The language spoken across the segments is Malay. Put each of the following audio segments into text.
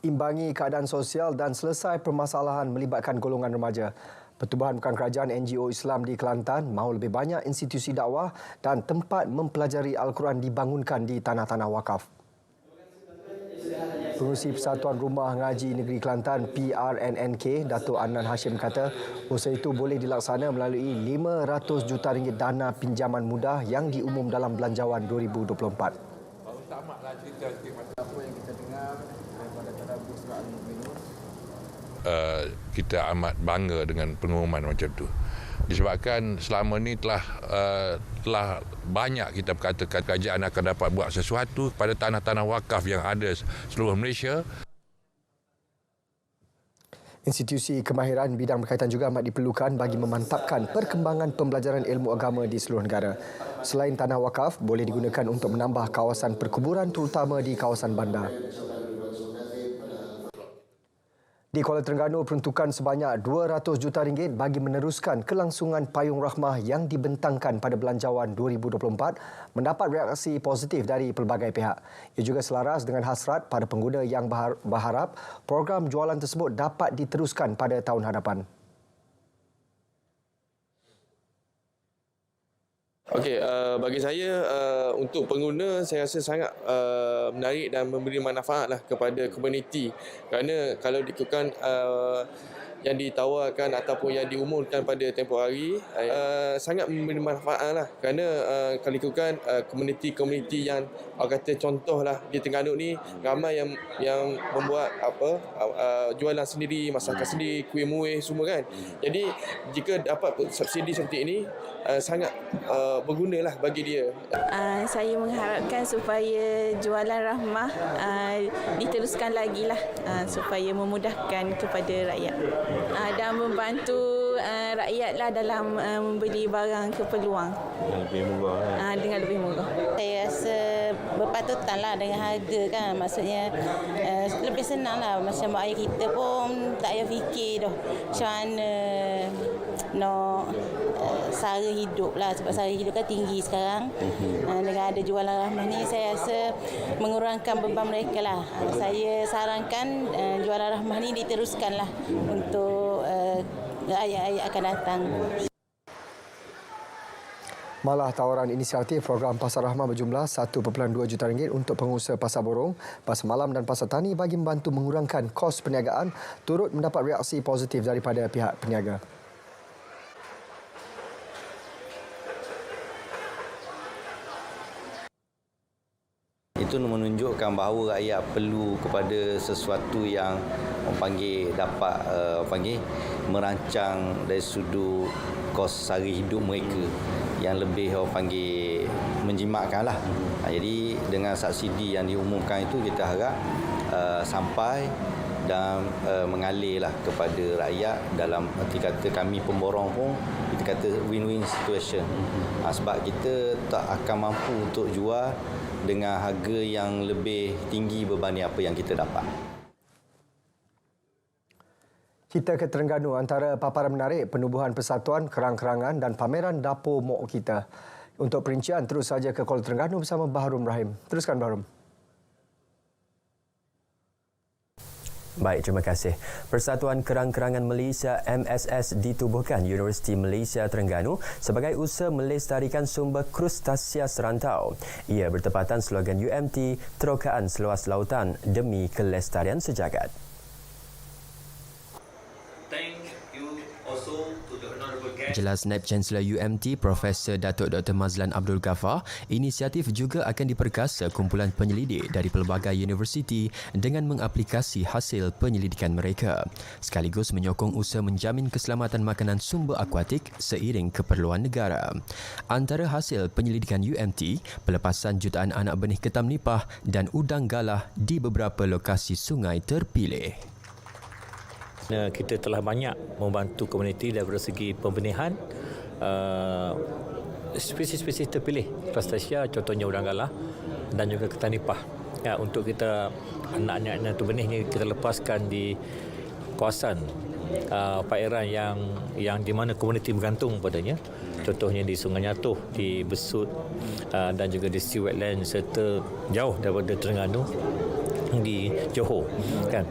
imbangi keadaan sosial dan selesai permasalahan melibatkan golongan remaja. Pertubuhan Bukan Kerajaan NGO Islam di Kelantan mahu lebih banyak institusi dakwah dan tempat mempelajari Al-Quran dibangunkan di tanah-tanah wakaf. Pengerusi Persatuan Rumah Ngaji Negeri Kelantan PRNNK, Datuk Adnan Hashim kata usaha itu boleh dilaksana melalui RM500 juta dana pinjaman mudah yang diumum dalam Belanjawan 2024. Kita amat bangga dengan pengumuman macam tu. Disebabkan selama ni telah banyak kita berkatakan kerajaan akan dapat buat sesuatu pada tanah-tanah wakaf yang ada seluruh Malaysia. Institusi kemahiran bidang berkaitan juga amat diperlukan bagi memantapkan perkembangan pembelajaran ilmu agama di seluruh negara. Selain tanah wakaf, boleh digunakan untuk menambah kawasan perkuburan terutama di kawasan bandar. Di Kuala Terengganu, peruntukan sebanyak RM200 juta bagi meneruskan kelangsungan payung rahmah yang dibentangkan pada Belanjawan 2024 mendapat reaksi positif dari pelbagai pihak. Ia juga selaras dengan hasrat para pengguna yang berharap program jualan tersebut dapat diteruskan pada tahun hadapan. Okey, bagi saya untuk pengguna saya rasa sangat menarik dan memberi manfaat lah kepada komuniti, kerana kalau diikutkan yang ditawarkan ataupun yang diumumkan pada tempoh hari sangat memberi manfaat lah, kerana kalau ikutkan komuniti-komuniti yang kata contohlah di Terengganu ni ramai yang membuat jualan sendiri, masakan sendiri, kuih muih semua kan. Jadi jika dapat subsidi seperti ini sangat bergunalah bagi dia. Saya mengharapkan supaya jualan rahmah diteruskan lagi lah, supaya memudahkan kepada rakyat dan membantu rakyatlah dalam membeli barang keperluan dengan lebih murah. Saya rasa berpatutanlah dengan harga kan, maksudnya lebih senanglah. Macam mak ayah kita pun tak payah fikir dah macam mana nak sara hidup lah, sebab sara hidup kan tinggi sekarang. Dengan ada jualan rahmah ni saya rasa mengurangkan beban mereka lah. Saya sarankan jualan rahmah ni diteruskan lah untuk ayat-ayat akan datang. Malah tawaran inisiatif program Pasar Rahmah berjumlah RM1.2 juta untuk pengusaha pasar borong, pasar malam dan pasar tani bagi membantu mengurangkan kos perniagaan turut mendapat reaksi positif daripada pihak peniaga. Itu menunjukkan bahawa rakyat perlu kepada sesuatu yang dapat merancang dari sudut kos sara hidup mereka yang lebih menjimatkan lah. Jadi dengan subsidi yang diumumkan itu kita harap sampai dan mengalirlah kepada rakyat dalam erti kata kami pemborong pun kita kata win-win situation. Sebab kita tak akan mampu untuk jual dengan harga yang lebih tinggi berbanding apa yang kita dapat. Kita ke Terengganu, antara paparan menarik penubuhan persatuan, kerang-kerangan dan pameran dapur mok kita. Untuk perincian terus saja ke Kuala Terengganu bersama Bahrum Rahim. Teruskan Bahrum. Baik, terima kasih. Persatuan Kerang-Kerangan Malaysia MSS ditubuhkan Universiti Malaysia Terengganu sebagai usaha melestarikan sumber krustasea serantau. Ia bertepatan slogan UMT, Terokaan Seluas Lautan demi Kelestarian Sejagat. Jelas Naib Chancellor UMT Profesor Datuk Dr. Mazlan Abdul Ghaffar, inisiatif juga akan diperkasa kumpulan penyelidik dari pelbagai universiti dengan mengaplikasi hasil penyelidikan mereka, sekaligus menyokong usaha menjamin keselamatan makanan sumber akuatik seiring keperluan negara. Antara hasil penyelidikan UMT, pelepasan jutaan anak benih ketam nipah dan udang galah di beberapa lokasi sungai terpilih. Kita telah banyak membantu komuniti dari segi pembenihan spesies-spesies terpilih krustasea, contohnya udang galah dan juga ketam nipah. Ya, untuk kita anak-anak tu benihnya kita lepaskan di kawasan perairan yang di mana komuniti bergantung padanya. Contohnya di Sungai Nyatuh, di Besut dan juga di Sea Wetland serta jauh daripada Terengganu. di Johor kan,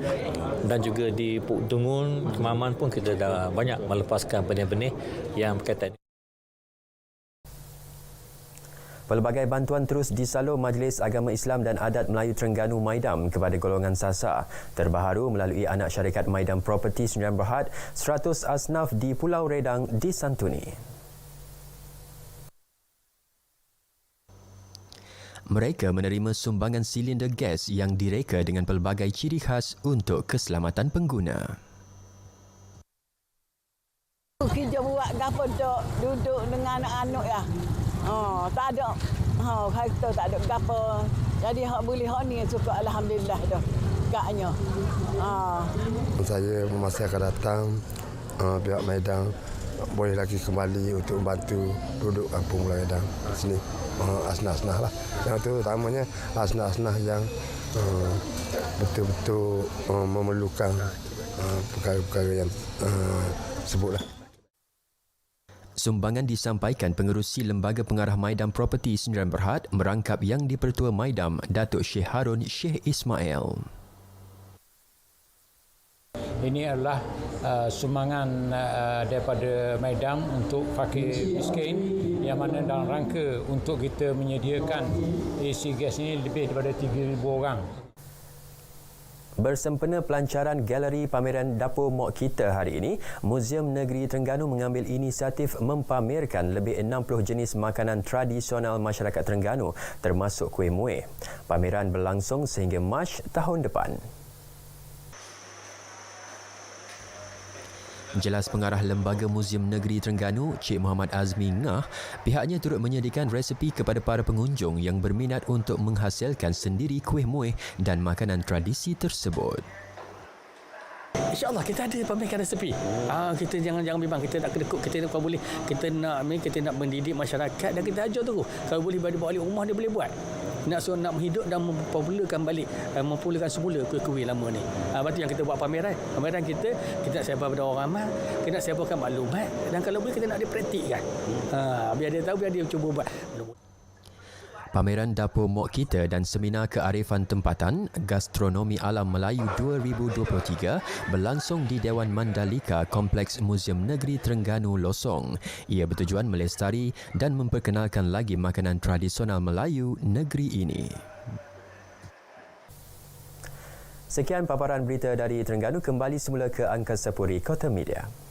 dan juga di Puk Tungun, Kemaman pun kita dah banyak melepaskan benih-benih yang berkaitan. Pelbagai bantuan terus disalur Majlis Agama Islam dan Adat Melayu Terengganu Maidam kepada golongan SASA. Terbaharu melalui anak syarikat Maidam Property Sdn Bhd, 100 asnaf di Pulau Redang disantuni. Mereka menerima sumbangan silinder gas yang direka dengan pelbagai ciri khas untuk keselamatan pengguna. Kita buat gapo duduk dengan anak-anak ya. Tak ada. Kata tak ada gapo. Jadi hak boleh hak ni cukup alhamdulillah dah. Gaknya. Saya masa akan datang pihak Maidam boleh lagi kembali untuk membantu duduk kampung Maidam di sini. Asnah-asnah lah. Yang itu utamanya asnah-asnah yang betul-betul memerlukan perkara-perkara yang sebutlah. Sumbangan disampaikan pengerusi Lembaga Pengarah Maidam Property Sdn Bhd merangkap Yang di-Pertua Maidam, Datuk Syekh Harun Syekh Ismail. Ini adalah sumbangan daripada Maidam untuk fakir miskin yang mana dalam rangka untuk kita menyediakan isi gas ini lebih daripada 3,000 orang. Bersempena pelancaran galeri pameran Dapur Mok Kita hari ini, Muzium Negeri Terengganu mengambil inisiatif mempamerkan lebih 60 jenis makanan tradisional masyarakat Terengganu termasuk kuih muih. Pameran berlangsung sehingga Mac tahun depan. Jelas Pengarah Lembaga Muzium Negeri Terengganu, Cik Muhammad Azmi Ngah, pihaknya turut menyediakan resepi kepada para pengunjung yang berminat untuk menghasilkan sendiri kuih muih dan makanan tradisi tersebut. InsyaAllah kita ada pamerkan resepi. Kita jangan bimbang, kita nak kedekut, kita nak boleh, kita nak mendidik masyarakat dan kita ajar terus. Kalau boleh bawa balik rumah dia boleh buat. Nak menghidup dan mempopularkan semula kuih-kuih lama ni. Lepas tu yang kita buat pameran kita nak sebar pada orang ramai, kita nak sebarkan maklumat dan kalau boleh kita nak dia praktikkan. Biar dia tahu, biar dia cuba buat. Pameran Dapur Mok Kita dan Seminar Kearifan Tempatan Gastronomi Alam Melayu 2023 berlangsung di Dewan Mandalika Kompleks Muzium Negeri Terengganu Losong. Ia bertujuan melestari dan memperkenalkan lagi makanan tradisional Melayu negeri ini. Sekian paparan berita dari Terengganu, kembali semula ke Angkasa Puri Kota Media.